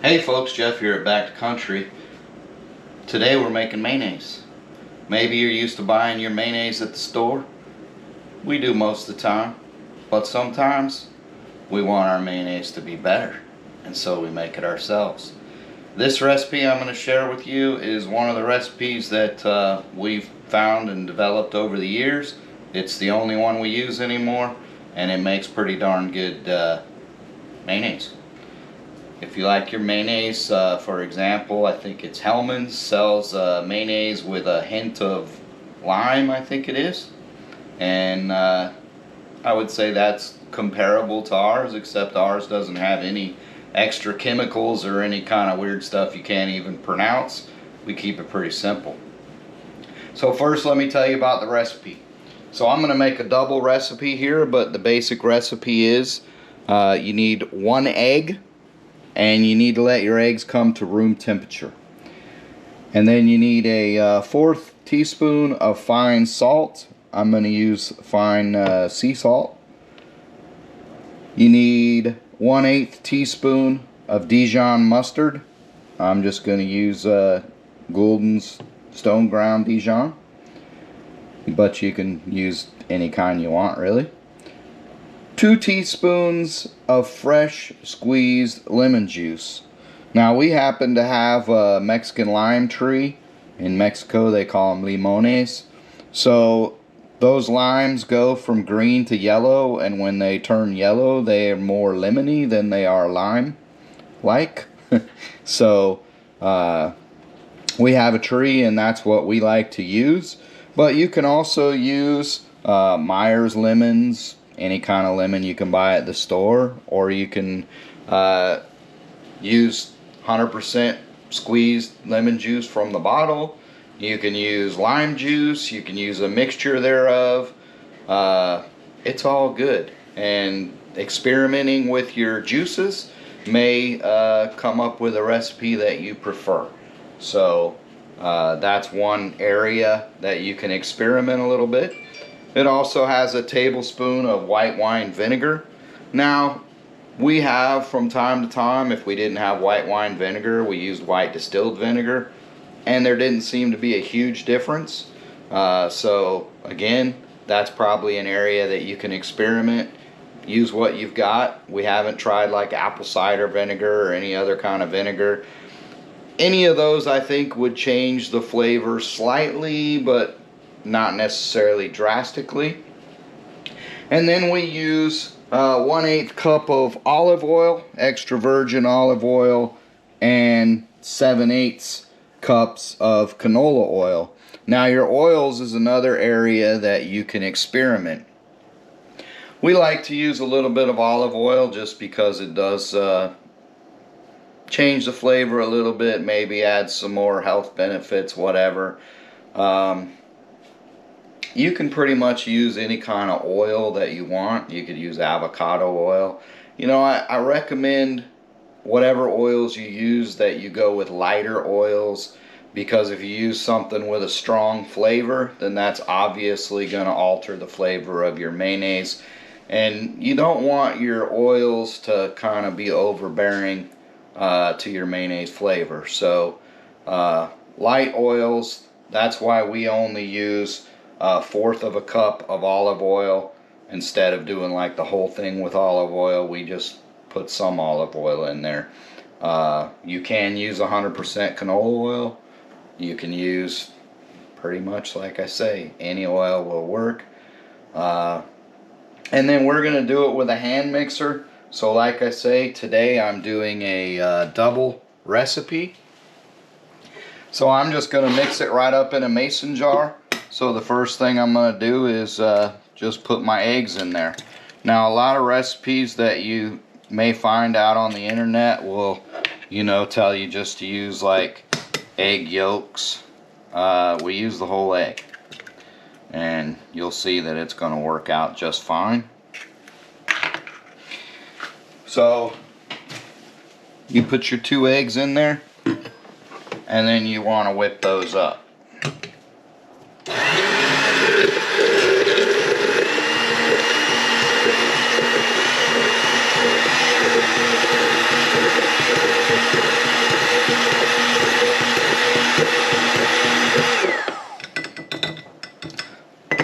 Hey folks, Jeff here at Back to Country. Today we're making mayonnaise. Maybe you're used to buying your mayonnaise at the store. We do most of the time. But sometimes we want our mayonnaise to be better, and so we make it ourselves. This recipe I'm going to share with you is one of the recipes that we've found and developed over the years. It's the only one we use anymore, and it makes pretty darn good mayonnaise. If you like your mayonnaise, for example, I think it's Hellmann's sells mayonnaise with a hint of lime, I think it is. And I would say that's comparable to ours, except ours doesn't have any extra chemicals or any kind of weird stuff you can't even pronounce. We keep it pretty simple. So first let me tell you about the recipe. So I'm going to make a double recipe here, but the basic recipe is you need 1 egg. And you need to let your eggs come to room temperature. And then you need a 1/4 teaspoon of fine salt. I'm going to use fine sea salt. You need 1/8 teaspoon of Dijon mustard. I'm just going to use Goulden's stone ground Dijon, but you can use any kind you want, really. 2 teaspoons of fresh squeezed lemon juice. Now we happen to have a Mexican lime tree. In Mexico they call them limones. So those limes go from green to yellow, and when they turn yellow they are more lemony than they are lime like. So we have a tree and that's what we like to use. But you can also use Myers lemons, any kind of lemon you can buy at the store, or you can use 100% squeezed lemon juice from the bottle. You can use lime juice, you can use a mixture thereof. It's all good, and experimenting with your juices may come up with a recipe that you prefer. So that's one area that you can experiment a little bit. It also has a tablespoon of white wine vinegar. Now, we have from time to time, if we didn't have white wine vinegar, we used white distilled vinegar, and there didn't seem to be a huge difference. So again, that's probably an area that you can experiment. Use what you've got. We haven't tried like apple cider vinegar or any other kind of vinegar. Any of those I think would change the flavor slightly, but not necessarily drastically. And then we use 1/8 cup of olive oil, extra virgin olive oil, and 7/8 cups of canola oil. Now your oils is another area that you can experiment. We like to use a little bit of olive oil just because it does change the flavor a little bit, maybe add some more health benefits, whatever. You can pretty much use any kind of oil that you want. You could use avocado oil. You know, I recommend whatever oils you use that you go with lighter oils, because if you use something with a strong flavor, then that's obviously going to alter the flavor of your mayonnaise. And you don't want your oils to kind of be overbearing to your mayonnaise flavor. So light oils, that's why we only use 1/4 of a cup of olive oil. Instead of doing like the whole thing with olive oil, we just put some olive oil in there. You can use 100% canola oil. You can use pretty much, like I say, any oil will work. And then we're going to do it with a hand mixer. So like I say, today I'm doing a double recipe. So I'm just going to mix it right up in a mason jar. So the first thing I'm going to do is just put my eggs in there. Now a lot of recipes that you may find out on the internet will, you know, tell you just to use like egg yolks. We use the whole egg, and you'll see that it's going to work out just fine. So you put your 2 eggs in there, and then you want to whip those up.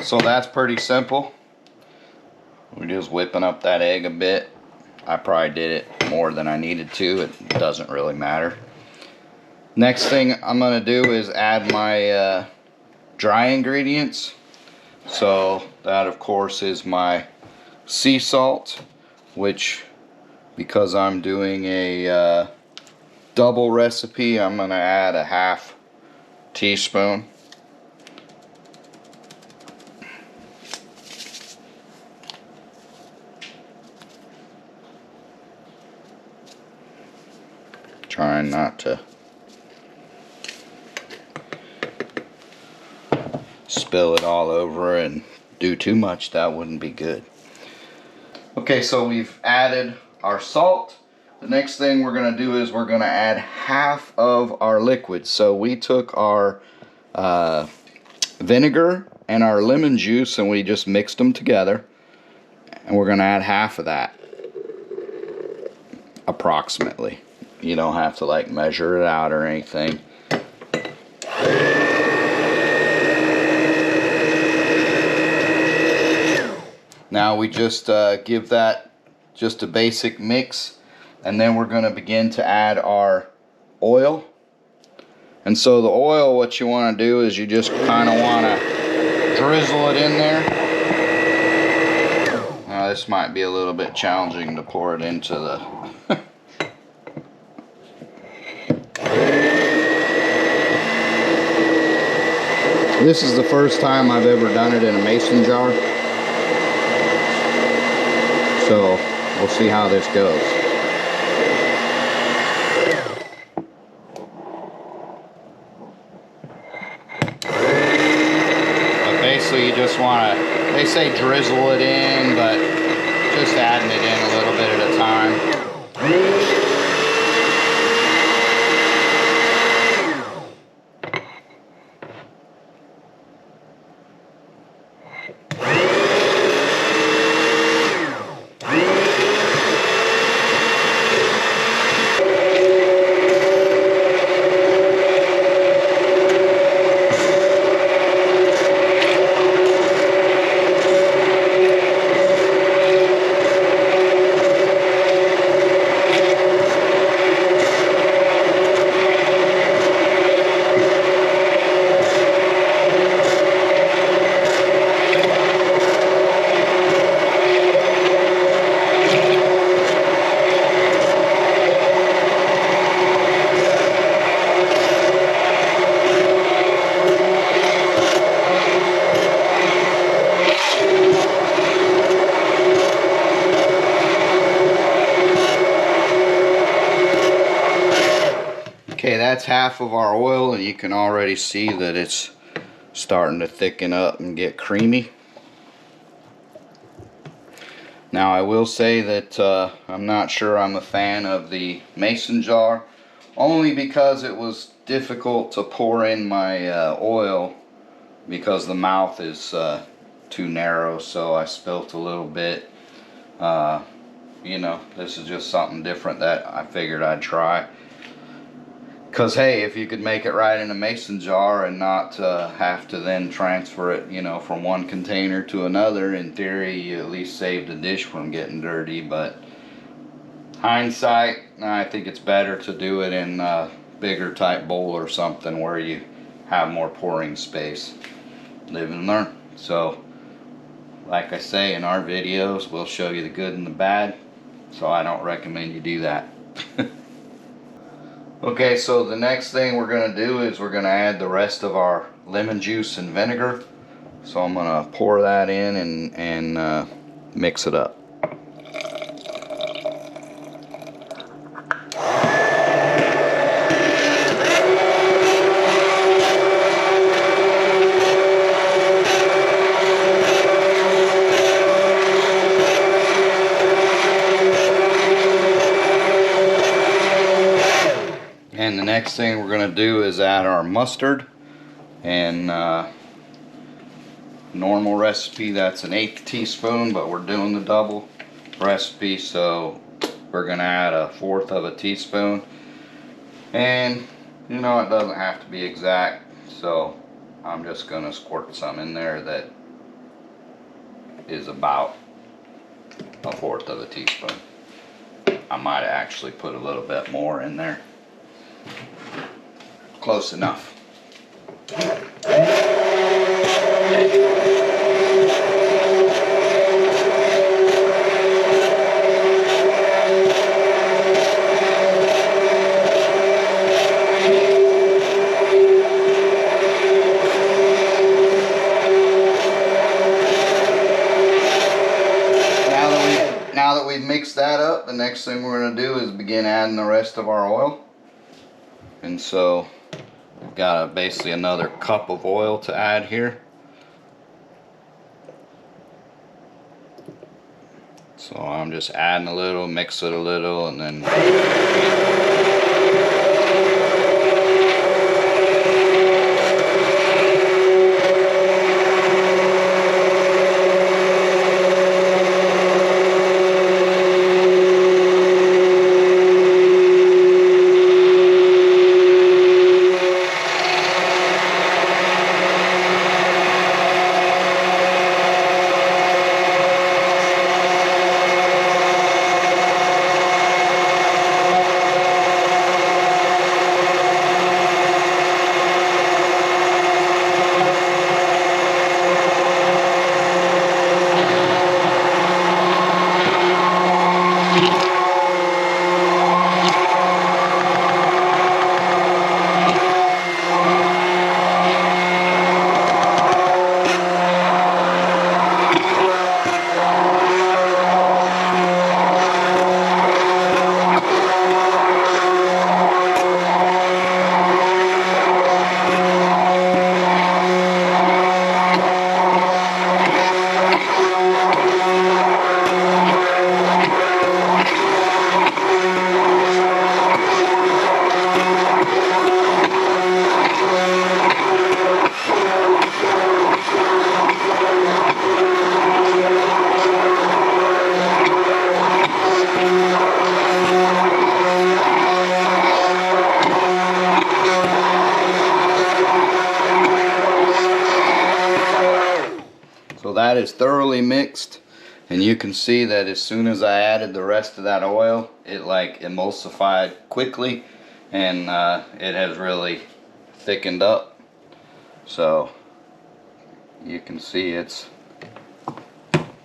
So that's pretty simple. We're just whipping up that egg a bit. I probably did it more than I needed to. It doesn't really matter. Next thing I'm going to do is add my dry ingredients. So that of course is my sea salt, which, because I'm doing a double recipe, I'm going to add a half teaspoon. Trying not to spill it all over and do too much. That wouldn't be good. Okay, so we've added our salt. The next thing we're going to do is we're going to add half of our liquid. So we took our vinegar and our lemon juice and we just mixed them together. And we're going to add half of that, approximately. You don't have to like measure it out or anything. Now we just give that just a basic mix, and then we're going to begin to add our oil. And so the oil, what you want to do is you just kind of want to drizzle it in there. Now this might be a little bit challenging to pour it into the This is the first time I've ever done it in a mason jar. So we'll see how this goes. But basically you just want to, they say drizzle it in, but just adding it in a little bit at a time. Okay, that's half of our oil, and you can already see that it's starting to thicken up and get creamy. Now I will say that I'm not sure I'm a fan of the mason jar, only because it was difficult to pour in my oil because the mouth is too narrow, so I spilt a little bit. You know, this is just something different that I figured I'd try. Because, hey, if you could make it right in a mason jar and not have to then transfer it, you know, from one container to another, in theory, you at least saved the dish from getting dirty. But hindsight, I think it's better to do it in a bigger type bowl or something where you have more pouring space. Live and learn. So, like I say, in our videos, we'll show you the good and the bad. So I don't recommend you do that. Okay, so the next thing we're going to do is we're going to add the rest of our lemon juice and vinegar. So I'm going to pour that in and mix it up. And the next thing we're going to do is add our mustard. And normal recipe, that's an 1/8 teaspoon, but we're doing the double recipe, so we're going to add 1/4 of a teaspoon. And you know, it doesn't have to be exact, so I'm just going to squirt some in there that is about 1/4 of a teaspoon. I might actually put a little bit more in there. Close enough. Now that we've mixed that up, the next thing we're going to do is begin adding the rest of our oil. And so we've got basically another cup of oil to add here. So I'm just adding a little, mix it a little, and then so that is thoroughly mixed, and you can see that as soon as I added the rest of that oil, it like emulsified quickly, and it has really thickened up. So you can see it's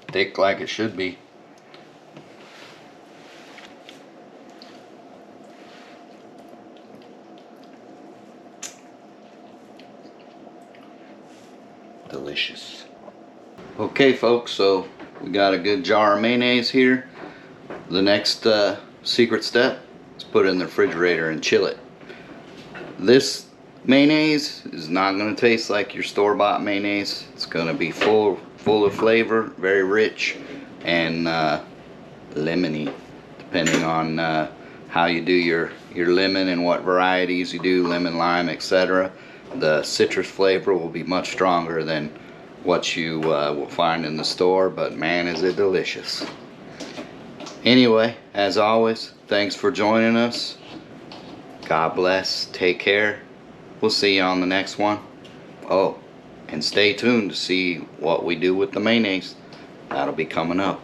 thick like it should be. Delicious. Okay folks, so we got a good jar of mayonnaise here. The next secret step is put it in the refrigerator and chill it. This mayonnaise is not going to taste like your store-bought mayonnaise. It's going to be full of flavor, very rich, and lemony, depending on how you do your lemon and what varieties you do, lemon, lime, etc. The citrus flavor will be much stronger than what you will find in the store, but man, is it delicious. Anyway, as always, thanks for joining us. God bless, take care. We'll see you on the next one. Oh, and stay tuned to see what we do with the mayonnaise. That'll be coming up.